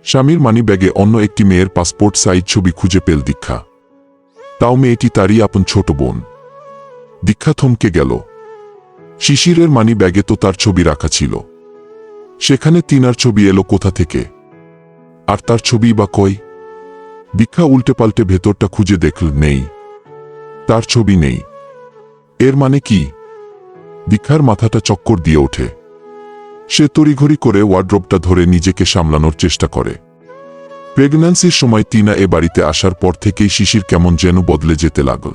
স্বামীর মানিব্যাগে অন্য একটি মেয়ের পাসপোর্ট সাইজ ছবি খুঁজে পেল দীক্ষা। তাও মেয়েটি তারই আপন ছোট বোন। দীক্ষা থমকে গেল। শিশিরের মানিব্যাগে তো তার ছবি রাখা ছিল, সেখানে তিনার ছবি এলো কোথা থেকে? আর তার ছবি বা কই? দীক্ষা উল্টে পাল্টে ভেতরটা খুঁজে দেখল, নেই, তার ছবি নেই। এর মানে কি? দীক্ষার মাথাটা চক্কর দিয়ে ওঠে। সে তড়িঘড়ি করে ওয়ার্ড্রোবটা ধরে নিজেকে সামলানোর চেষ্টা করে। প্রেগন্যান্সির সময় তিনা এ বাড়িতে আসার পর থেকেই শিশির কেমন যেন বদলে যেতে লাগল।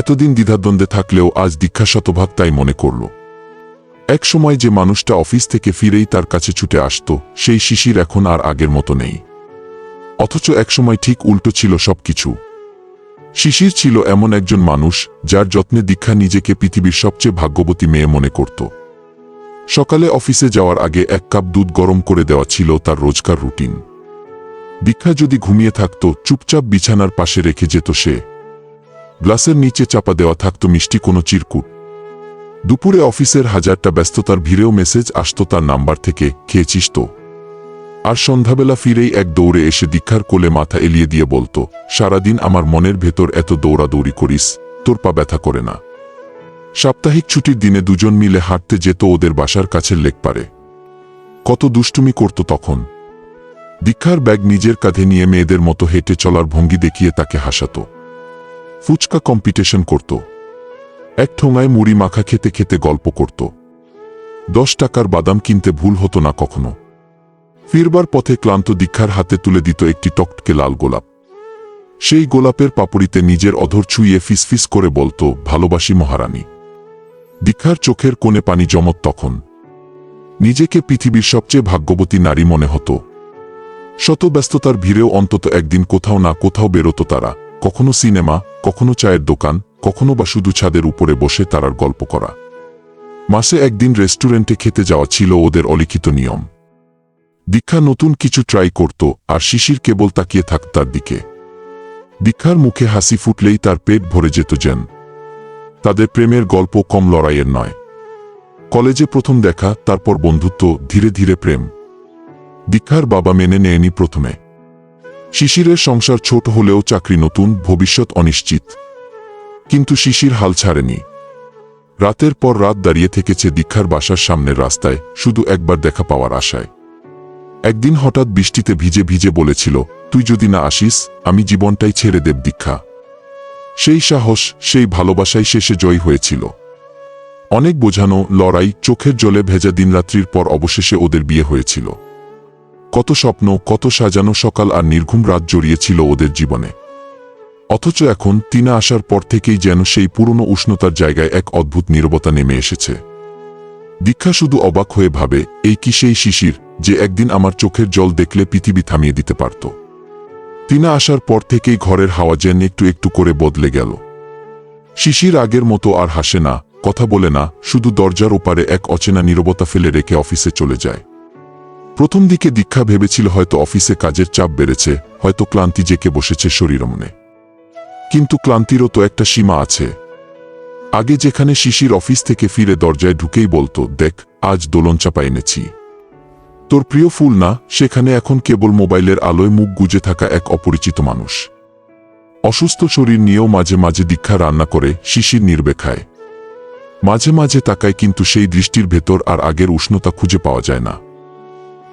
এতদিন দ্বিধাদ্বন্দ্বে থাকলেও আজ দীক্ষা শতভাগ তাই মনে করল। এক সময় যে মানুষটা অফিস থেকে ফিরেই তার কাছে ছুটে আসত, সেই শিশির এখন আর আগের মতো নেই। অথচ একসময় ঠিক উল্টো ছিল সবকিছু। শিশির ছিল এমন একজন মানুষ যার যত্নে দীক্ষা নিজেকে পৃথিবীর সবচেয়ে ভাগ্যবতী মেয়ে মনে করত। সকালে অফিসে যাওয়ার আগে 1 কাপ দুধ গরম করে দেওয়া ছিল তার রোজকার রুটিন। দীক্ষা যদি ঘুমিয়ে থাকত, চুপচাপ বিছানার পাশে রেখে যেত সে। গ্লাসের নিচে চাপা দেওয়া থাকত মিষ্টি কোনো চিরকুট। দুপুরে অফিসের হাজারটা ব্যস্ততার ভিড়েও মেসেজ আসত তার নাম্বার থেকে, খেয়েছিস তো? আর সন্ধ্যাবেলা ফিরেই এক দৌড়ে এসে দীক্ষার কোলে মাথা এলিয়ে দিয়ে বলতো, সারাদিন আমার মনের ভেতর এত দৌড়াদৌড়ি করিস, তোর পা ব্যথা করে না? সাপ্তাহিক ছুটির দিনে দুজন মিলে হাঁটতে যেত ওদের বাসার কাছের লেকপারে। কত দুষ্টুমি করত তখন। দীক্ষার ব্যাগ নিজের কাঁধে নিয়ে মেয়েদের মতো হেঁটে চলার ভঙ্গি দেখিয়ে তাকে হাসাত। ফুচকা কম্পিটিশন করত। এক ঠোঙায় মুড়ি মাখা খেতে খেতে গল্প করত। 10 টাকার বাদাম কিনতে ভুল হতো না কখনো। ফিরবার পথে ক্লান্ত দীক্ষার হাতে তুলে দিত একটি টকটকে লাল গোলাপ। সেই গোলাপের পাপড়িতে নিজের অধর ছুঁয়ে ফিসফিস করে বলতো, ভালোবাসি মহারানী। দীক্ষার চোখের কোণে পানি জমত তখন। নিজেকে পৃথিবীর সবচেয়ে ভাগ্যবতী নারী মনে হতো। শত ব্যস্ততার ভিড়েও অন্তত একদিন কোথাও না কোথাও বেরোতো তারা, কখনো সিনেমা, কখনো চায়ের দোকান, কখনো বা শুধু ছাদের উপরে বসে তারার গল্প করা। মাসে একদিন রেস্টুরেন্টে খেতে যাওয়া ছিল ওদের অলিখিত নিয়ম। দীক্ষা নতুন কিছু ট্রাই করত, আর শিশির কেবল তাকিয়ে থাকত তার দিকে। দীক্ষার মুখে হাসি ফুটলেই তার পেট ভরে যেত যেন। তাদের প্রেমের গল্প কম লড়াইয়ের নয়। কলেজে প্রথম দেখা, তারপর বন্ধুত্ব, ধীরে ধীরে প্রেম। দীক্ষার বাবা মেনে নেয়নি প্রথমে। শিশিরের সংসার ছোট হলেও চাকরি নতুন, ভবিষ্যৎ অনিশ্চিত। কিন্তু শিশির হাল ছাড়েনি। রাতের পর রাত দাঁড়িয়ে থেকেছে দীক্ষার বাসার সামনের রাস্তায়, শুধু একবার দেখা পাওয়ার আশায়। একদিন হঠাৎ বৃষ্টিতে ভিজে ভিজে বলেছিল, তুই যদি না আসিস, আমি জীবনটাই ছেড়ে দেব দীক্ষা। সেই সাহস, সেই ভালোবাসাই শেষে জয়ী হয়েছিল। অনেক বোঝানো, লড়াই, চোখের জলে ভেজা দিনরাত্রির পর অবশেষে ওদের বিয়ে হয়েছিল। কত স্বপ্ন, কত সাজানো সকাল আর নির্ঘুম রাত জড়িয়েছিল ওদের জীবনে। অথচ এখন তিনা আসার পর থেকেই যেন সেই পুরনো উষ্ণতার জায়গায় এক অদ্ভুত নীরবতা নেমে এসেছে। দীক্ষা শুধু অবাক হয়ে ভাবে, এই কি সেই শিশির যে একদিন আমার চোখের জল দেখলে পৃথিবী থামিয়ে দিতে পারত? তিনা আসার পর থেকেই ঘরের হাওয়া যেন একটু একটু করে বদলে গেল। শিশির আগের মতো আর হাসে না, কথা বলে না, শুধু দরজার ওপারে এক অচেনা নীরবতা ফেলে রেখে অফিসে চলে যায়। প্রথম দিকে দীক্ষা ভেবেছিল হয়তো অফিসে কাজের চাপ বেড়েছে, হয়তো ক্লান্তি জেকে বসেছে শরীর মনে। কিন্তু ক্লান্তিরও তো একটা সীমা আছে। আগে যেখানে শিশির অফিস থেকে ফিরে দরজায় ঢুকেই বলতো, দেখ, আজ দোলনচাপা এনেছি, তোর প্রিয় ফুল না, সেখানে এখন কেবল মোবাইলের আলোয় মুখ গুজে থাকা এক অপরিচিত মানুষ। অসুস্থ শরীর নিয়েও মাঝে মাঝে দীক্ষা রান্না করে, শিশির নির্বে খায়। মাঝে মাঝে তাকায়, কিন্তু সেই দৃষ্টির ভেতর আর আগের উষ্ণতা খুঁজে পাওয়া যায় না।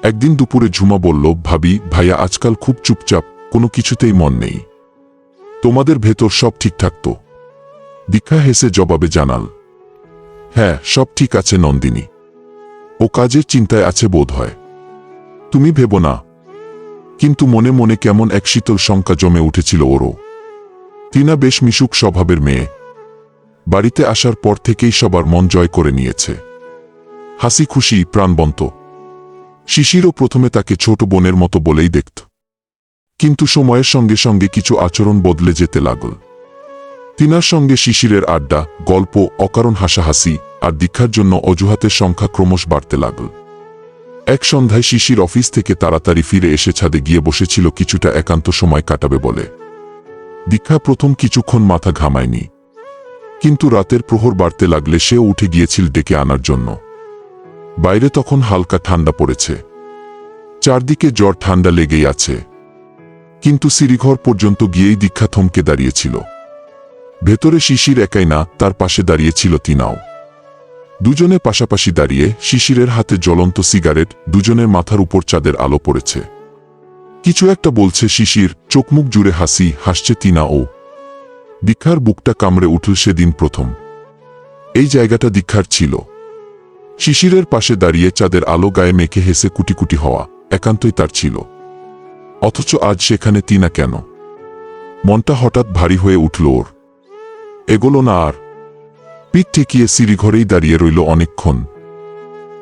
একদিন দুপুরে ঝুমা বলল, ভাবি, ভাইয়া আজকাল খুব চুপচাপ, কোনো কিছুতেই মন নেই। তোমাদের ভেতর সব ঠিকঠাক তো? দীক্ষা হেসে জবাবে জানাল, হ্যাঁ, সব ঠিক আছে নন্দিনী। ও কাজের চিন্তায় আছে বোধ হয়। তুমি ভেবো না। কিন্তু মনে মনে কেমন এক শীতল শঙ্কা জমে উঠেছিল ওরও। তিনা বেশ মিশুক স্বভাবের মেয়ে। বাড়িতে আসার পর থেকেই সবার মন জয় করে নিয়েছে। হাসি খুশি, প্রাণবন্ত। শিশিরও প্রথমে তাকে ছোট বোনের মতো বলেই দেখত। কিন্তু সময়ের সঙ্গে সঙ্গে কিছু আচরণ বদলে যেতে লাগল। তিনার সঙ্গে শিশিরের আড্ডা, গল্প, অকারণ হাসাহাসি আর দীক্ষার জন্য অজুহাতের সংখ্যা ক্রমশ বাড়তে লাগল। এক সন্ধ্যায় শিশির অফিস থেকে তাড়াতাড়ি ফিরে এসে ছাদে গিয়ে বসেছিল কিছুটা একান্ত সময় কাটাবে বলে। দীক্ষা প্রথম কিছুক্ষণ মাথা ঘামায়নি, কিন্তু রাতের প্রহর বাড়তে লাগলে সেও উঠে গিয়েছিল ডেকে আনার জন্য। বাইরে তখন হালকা ঠান্ডা পড়েছে। চারদিকে জ্বর ঠান্ডা লেগেই আছে। কিন্তু সিঁড়িঘর পর্যন্ত গিয়েই দীক্ষা থমকে দাঁড়িয়েছিল। ভেতরে শিশির একাই না, তার পাশে দাঁড়িয়েছিল তিনাও। দুজনে পাশাপাশি দাঁড়িয়ে, শিশিরের হাতে জ্বলন্ত সিগারেট, দুজনের মাথার উপর চাঁদের আলো পড়েছে। কিছু একটা বলছে শিশির, চোখমুখ জুড়ে হাসি, হাসছে তিনাও। দীক্ষার বুকটা কামড়ে উঠল সেদিন প্রথম। এই জায়গাটা দীক্ষার ছিল। শিশিরের পাশে দাঁড়িয়ে চাঁদের আলো গায়ে মেখে হেসে কুটি কুটি হওয়া একান্তই তার ছিল। অথচ আজ সেখানে তিনা কেন? মনটা হঠাৎ ভারী হয়ে উঠল ওর। এগোলো না আর। পিঠ ঠেকিয়ে সিঁড়িঘরেই দাঁড়িয়ে রইল অনেকক্ষণ।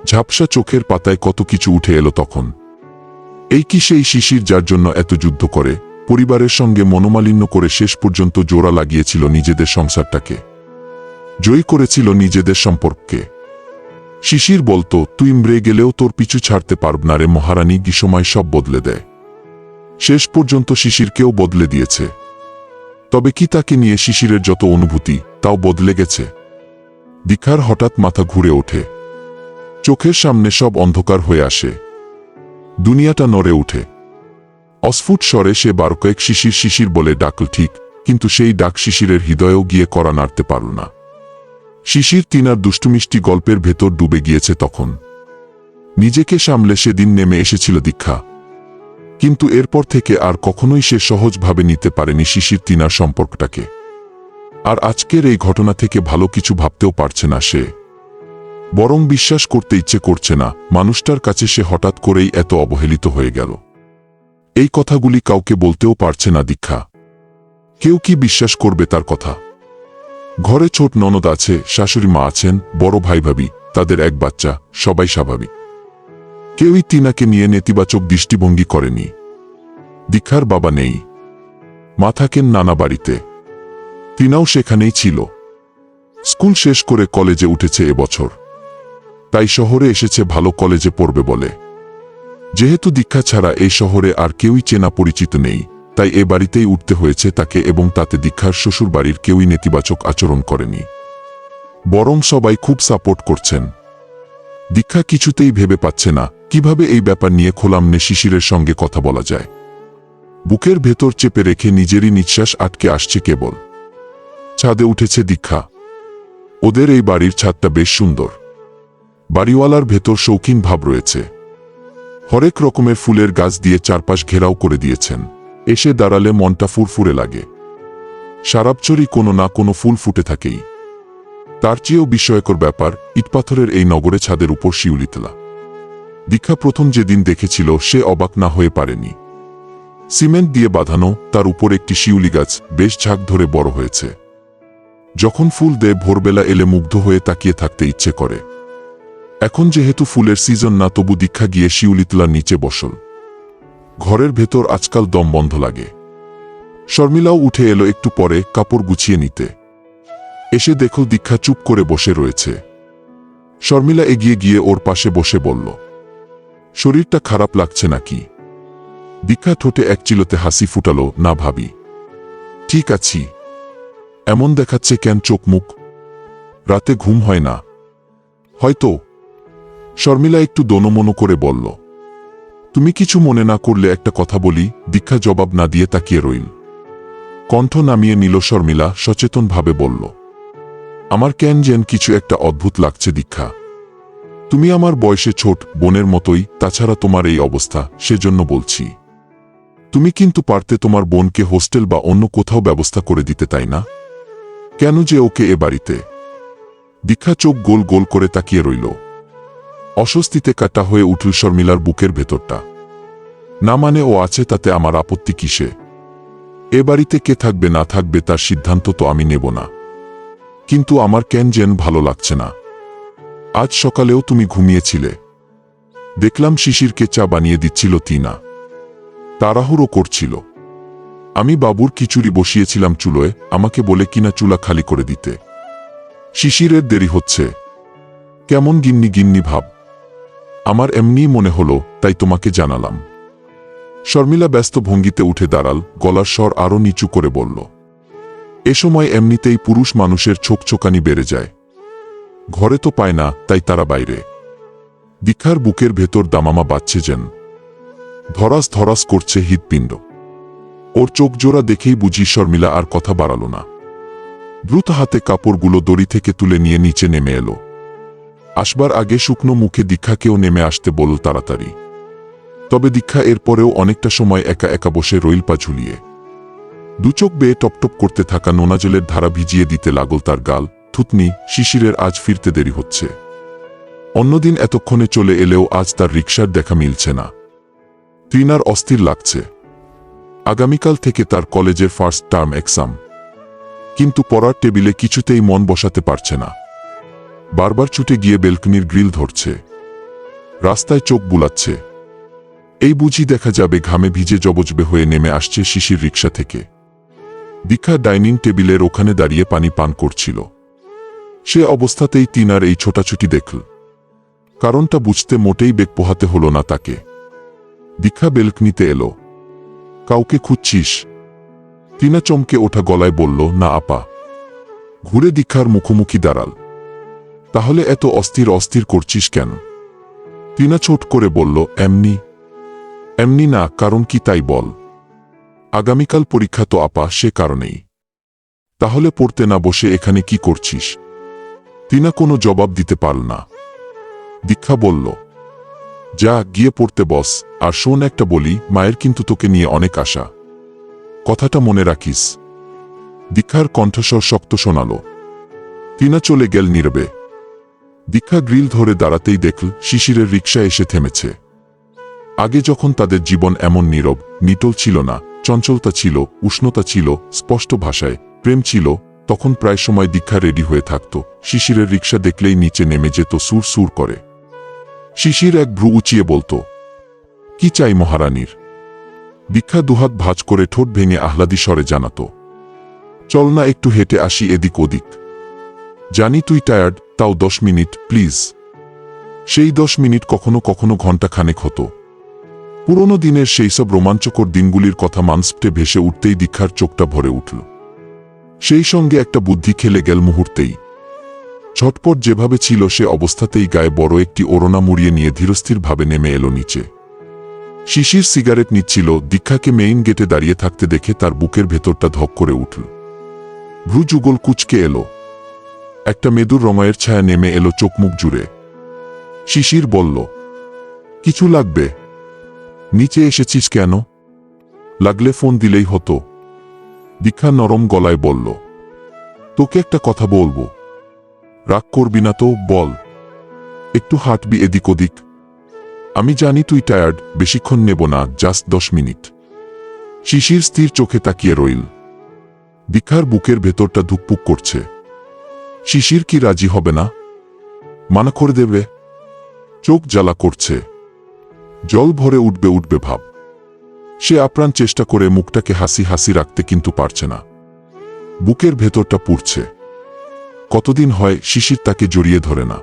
ঝাপসা চোখের পাতায় কত কিছু উঠে এলো তখন। এই কি সেই শিশির যার জন্য এত যুদ্ধ করে, পরিবারের সঙ্গে মনোমালিন্য করে শেষ পর্যন্ত জোড়া লাগিয়েছিল নিজেদের সংসারটাকে, জয়ী করেছিল নিজেদের সম্পর্ককে? শিশির বলতো, তুই মরে গেলেও তোর পিছু ছাড়তে পারব না রে মহারানী, কি সময় সব বদলে দেয়। শেষ পর্যন্ত শিশিরকেও বদলে দিয়েছে। তবে কি তাকে নিয়ে শিশিরের যত অনুভূতি তাও বদলে গেছে? দীক্ষার হঠাৎ মাথা ঘুরে ওঠে। চোখের সামনে সব অন্ধকার হয়ে আসে। দুনিয়াটা নড়ে উঠে। অস্ফুট স্বরে সে বারকয়েক শিশির শিশির বলে ডাকল ঠিক, কিন্তু সেই ডাক শিশিরের হৃদয়েও গিয়ে কড়া নাড়তে পারল না। শিশির তিনার দুষ্টুমিষ্টি গল্পের ভেতর ডুবে গিয়েছে তখন। নিজেকে সামলে সেদিন নেমে এসেছিল দীক্ষা। কিন্তু এরপর থেকে আর কখনোই সে সহজভাবে নিতে পারেনি শিশির তিনার সম্পর্কটাকে। আর আজকের এই ঘটনা থেকে ভালো কিছু ভাবতেও পারছে না সে। বরং বিশ্বাস করতে ইচ্ছে করছে না মানুষটার কাছে সে হঠাৎ করেই এত অবহেলিত হয়ে গেল। এই কথাগুলি কাউকে বলতেও পারছে না দীক্ষা। কেউ কি বিশ্বাস করবে তার কথা? ঘরে ছোট ননদ আছে, শাশুড়ি মা আছেন, বড় ভাই ভাবি, তাদের এক বাচ্চা, সবাই স্বাভাবিক। কেউই তিনাকে নিয়ে নেতিবাচক দৃষ্টিভঙ্গি করেনি। দীক্ষার বাবা নেই, মা থাকেন নানা বাড়িতে। তিনাও সেখানেই ছিল। স্কুল শেষ করে কলেজে উঠেছে এবছর, তাই শহরে এসেছে ভালো কলেজে পড়বে বলে। যেহেতু দীক্ষা ছাড়া এই শহরে আর কেউই চেনা পরিচিত নেই, তাই এ বাড়িতেই উঠতে হয়েছে তাকে, এবং তাতে দীক্ষার শ্বশুর বাড়ির কেউই নেতিবাচক আচরণ করেনি, বরং সবাই খুব সাপোর্ট করছেন। দীক্ষা কিছুতেই ভেবে পাচ্ছে না কিভাবে এই ব্যাপার নিয়ে খোলামনে শিশিরের সঙ্গে কথা বলা যায়। বুকের ভেতর চেপে রেখে নিজেরই নিঃশ্বাস আটকে আসছে কেবল। ছাদে উঠেছে দীক্ষা। ওদের এই বাড়ির ছাদটা বেশ সুন্দর। বাড়িওয়ালার ভেতর শৌখিন ভাব রয়েছে। হরেক রকমের ফুলের গাছ দিয়ে চারপাশ ঘেরাও করে দিয়েছেন। এসে দাঁড়ালে মনটা ফুরফুরে লাগে। সারাবছরই কোনো না কোনো ফুল ফুটে থাকেই। তার চেয়েও বিস্ময়কর ব্যাপার, ইটপাথরের এই নগরে ছাদের উপর শিউলিতলা। দীক্ষা প্রথম যেদিন দেখেছিল সে অবাক না হয়ে পারেনি। সিমেন্ট দিয়ে বাঁধানো, তার উপর একটি শিউলি গাছ বেশ ঝাঁক ধরে বড় হয়েছে। যখন ফুল দেয় ভোরবেলা এলে মুগ্ধ হয়ে তাকিয়ে থাকতে ইচ্ছে করে। এখন যেহেতু ফুলের সিজন না, তবু দীক্ষা গিয়ে শিউলিতলার নিচে বসল। ঘরের ভেতর আজকাল দম বন্ধ লাগে। শর্মিলাও উঠে এলো একটু পরে কাপড় গুছিয়ে নিতে। এসে দেখল দীক্ষা চুপ করে বসে রয়েছে। শর্মিলা এগিয়ে গিয়ে ওর পাশে বসে বলল, শরীরটা খারাপ লাগছে নাকি? দীক্ষা ঠোঁটে এক চিলতে হাসি ফুটালো, না ভাবি, ঠিক আছি। এমন দেখাচ্ছে কেন চোখ মুখ? রাতে ঘুম হয় না হয়তো? শর্মিলা একটু দোনমনো করে বলল, তুমি কিছু মনে না করলে একটা কথা বলি? দীক্ষা জবাব না দিয়ে তাকিয়ে রইল। কণ্ঠ নামিয়ে নিল শর্মিলা, সচেতনভাবে বলল, আমার কেন যেন কিছু একটা অদ্ভুত লাগছে দীক্ষা। তুমি আমার বয়সে ছোট বোনের মতোই, তাছাড়া তোমার এই অবস্থা, সেজন্য বলছি। তুমি কিন্তু পারতে তোমার বোনকে হোস্টেল বা অন্য কোথাও ব্যবস্থা করে দিতে, তাই না? কেন যে ওকে এ বাড়িতে? দীক্ষা চোখ গোল গোল করে তাকিয়ে রইল। অস্বস্তিতে কাটা হয়ে উঠল শর্মিলার বুকের ভেতরটা। না মানে ও আছে তাতে আমার আপত্তি কিসে? এ বাড়িতে কে থাকবে না থাকবে তার সিদ্ধান্ত তো আমি নেব না। কিন্তু আমার কেন যেন ভালো লাগছে না। আজ সকালেও তুমি ঘুমিয়েছিলে, দেখলাম শিশিরকে চা বানিয়ে দিচ্ছিল তিনা, তাড়াহুড়ো করছিল। আমি বাবুর খিচুড়ি বসিয়েছিলাম চুলোয়, আমাকে বলে কিনা চুলা খালি করে দিতে। শিশিরের দেরি হচ্ছে, কেমন গিন্নি গিন্নি ভাব। আমার এমনিই মনে হলো, তাই তোমাকে জানালাম। শর্মিলা ব্যস্ত ভঙ্গিতে উঠে দাঁড়াল, গলার স্বর আরো নিচু করে বলল, এ সময় এমনিতেই পুরুষ মানুষের ছোকছোকানি বেড়ে যায়। ঘরে তো পায় না, তাই তারা বাইরে। দীক্ষার বুকের ভেতর দামামা বাজছে যেন। ধরাস ধরাস করছে হৃৎপিণ্ড। ওর চোখ জোড়া দেখেই বুঝি শর্মিলা আর কথা বাড়াল না। দ্রুত হাতে কাপড়গুলো দড়ি থেকে তুলে নিয়ে নিচে নেমে এলো। আসবার আগে শুকনো মুখে দীক্ষাকেও নেমে আসতে বলল তাড়াতাড়ি। তবে দীক্ষা এরপরেও অনেকটা সময় একা একা বসে রইল পা ঝুলিয়ে। দুচোখ বেয়ে টপটপ করতে থাকা নোনা জলের ধারা ভিজিয়ে দিতে লাগল তার গাল। থুতনি, শিশিরের আজ ফিরতে দেরি হচ্ছে। অন্যদিন এতক্ষণে চলে এলেও আজ তার রিকশার দেখা মিলছে না। তৃণার অস্থির লাগছে। আগামীকাল থেকে তার কলেজের ফার্স্ট টার্ম এক্সাম, কিন্তু পড়ার টেবিলে কিছুতেই মন বসাতে পারছে না। বারবার ছুটে গিয়ে বেলকনির গ্রিল ধরছে, রাস্তায় চোখ বুলাচ্ছে। এই বুঝি দেখা যাবে ঘামে ভিজে জবজবে হয়ে নেমে আসছে শিশির রিকশা থেকে। দীক্ষা ডাইনিং টেবিলের ওখানে দাঁড়িয়ে পানি পান করছিল। সে অবস্থাতেই তিনার এই ছোটাছুটি দেখল। কারণটা বুঝতে মোটেই বেগ পোহাতে হল না তাকে। দীক্ষা বেলকনিতে এলো। কাউকে খুঁজছিস? তিনা চমকে ওঠা গলায় বলল, না আপা। ঘুরে দীক্ষার মুখোমুখি দাঁড়াল। তাহলে এত অস্থির অস্থির করছিস কেন? তিনা ছোট করে বলল, এমনি। এমনি না, কারণ কি তাই বল। আগামীকাল পরীক্ষা তো আপা, সে কারণেই। তাহলে পড়তে না বসে এখানে কি করছিস? তিনা কোনো জবাব দিতে পারল না। দীক্ষা বলল, যা গিয়ে পড়তে বস। আর শোন একটা বলি, মায়ের কিন্তু তোকে নিয়ে অনেক আশা। কথাটা মনে রাখিস। দীক্ষার কণ্ঠস্বর শক্ত শোনাল। তিনা চলে গেল নীরবে। দীক্ষা গ্রিল ধরে দাঁড়াতেই দেখল শিশিরের রিকশা এসে থেমেছে। আগে যখন তাদের জীবন এমন নীরব নিটল ছিল না, চঞ্চলতা ছিল, উষ্ণতা ছিল, স্পষ্ট ভাষায় প্রেম ছিল, তখন প্রায় সময় দীক্ষা রেডি হয়ে থাকত। শিশিরের রিকশা দেখলেই নিচে নেমে যেত সুর সুর করে। শিশির এক ভ্রু উঁচিয়ে বলতো, কি চাই মহারানীর? দীক্ষা দুহাত ভাঁজ করে ঠোঁট ভেঙে আহ্লাদি স্বরে জানাত, চল না একটু হেঁটে আসি এদিক ওদিক। জানি তুই টায়ার্ড, তাও 10 মিনিট প্লিজ। সেই 10 মিনিট কখনো কখনো ঘন্টা খানেক হতো। পুরনো দিনের সেই সব রোমাঞ্চকর দিনগুলির কথা মানসপটে ভেসে উঠতেই দীক্ষার চোখটা ভরে উঠল। সেই সঙ্গে একটা বুদ্ধি খেলে গেল মুহূর্তেই। ঝটপট যেভাবে ছিল সে অবস্থাতেই গায়ে বড় একটি ওড়না মুড়িয়ে নিয়ে ধীরস্থিরভাবে নেমে এলো নিচে। শিশির সিগারেট নিচ্ছিল। দীক্ষাকে মেইন গেটে দাঁড়িয়ে থাকতে দেখে তার বুকের ভেতরটা ধক করে উঠল। ভ্রু যুগল কুচকে এলো। একটা মেদুর রঙের ছায়া নেমে এলো চোখমুখ জুড়ে। শিশির বলল, কিছু লাগবে? নিচে এসেছিস কেন? লাগলে ফোন দিলেই হতো। দীক্ষা নরম গলায় বলল, তোকে একটা কথা বলবো। রাগ করবি না তো? বল। একটু হাঁটবি এদিক ওদিক? আমি জানি তুই টায়ার্ড, বেশিক্ষণ নেব না, জাস্ট 10 মিনিট। শিশির স্থির চোখে তাকিয়ে রইল। দীক্ষার বুকের ভেতরটা ধুকপুক করছে। শিশির কি রাজি হবে না? মানা করে দেবে? চোখ জ্বালা করছে। জল ভরে উঠবে উঠবে ভাব। সে আপ্রাণ চেষ্টা করে মুখটাকে হাসি হাসি রাখতে, কিন্তু পারছে না। বুকের ভেতরটা পুড়ছে। কতদিন হয় শিশির তাকে জড়িয়ে ধরে না।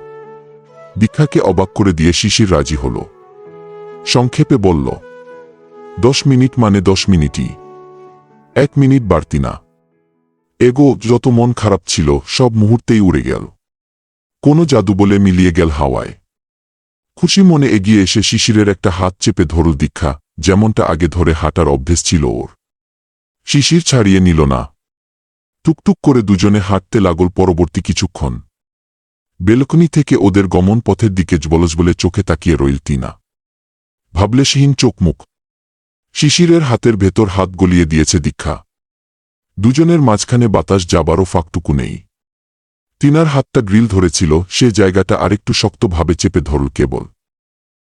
দীক্ষাকে অবাক করে দিয়ে শিশির রাজি হল। সংক্ষেপে বলল, 10 মিনিট মানে 10 মিনিটই, 1 মিনিট বাড়তি না। এগো, যত মন খারাপ ছিল সব মুহূর্তেই উড়ে গেল। কোনো জাদু বলে মিলিয়ে গেল হাওয়ায়। খুশি মনে এগিয়ে এসে শিশিরের একটা হাত চেপে ধরল দীক্ষা, যেমনটা আগে ধরে হাঁটার অভ্যেস ছিল ওর। শিশির ছাড়িয়ে নিল না। টুকটুক করে দুজনে হাঁটতে লাগল পরবর্তী কিছুক্ষণ। বেলকনি থেকে ওদের গমন পথের দিকে বলে চোখে তাকিয়ে রইল তিনা। ভাবলেশহীন চোখমুখ। শিশিরের হাতের ভেতর হাত গলিয়ে দিয়েছে দীক্ষা। দুজনের মাঝখানে বাতাস যাবারও ফাঁকটুকু নেই। তিনার হাতটা গ্রিল ধরেছিল, সে জায়গাটা আরেকটু শক্তভাবে চেপে ধরল কেবল।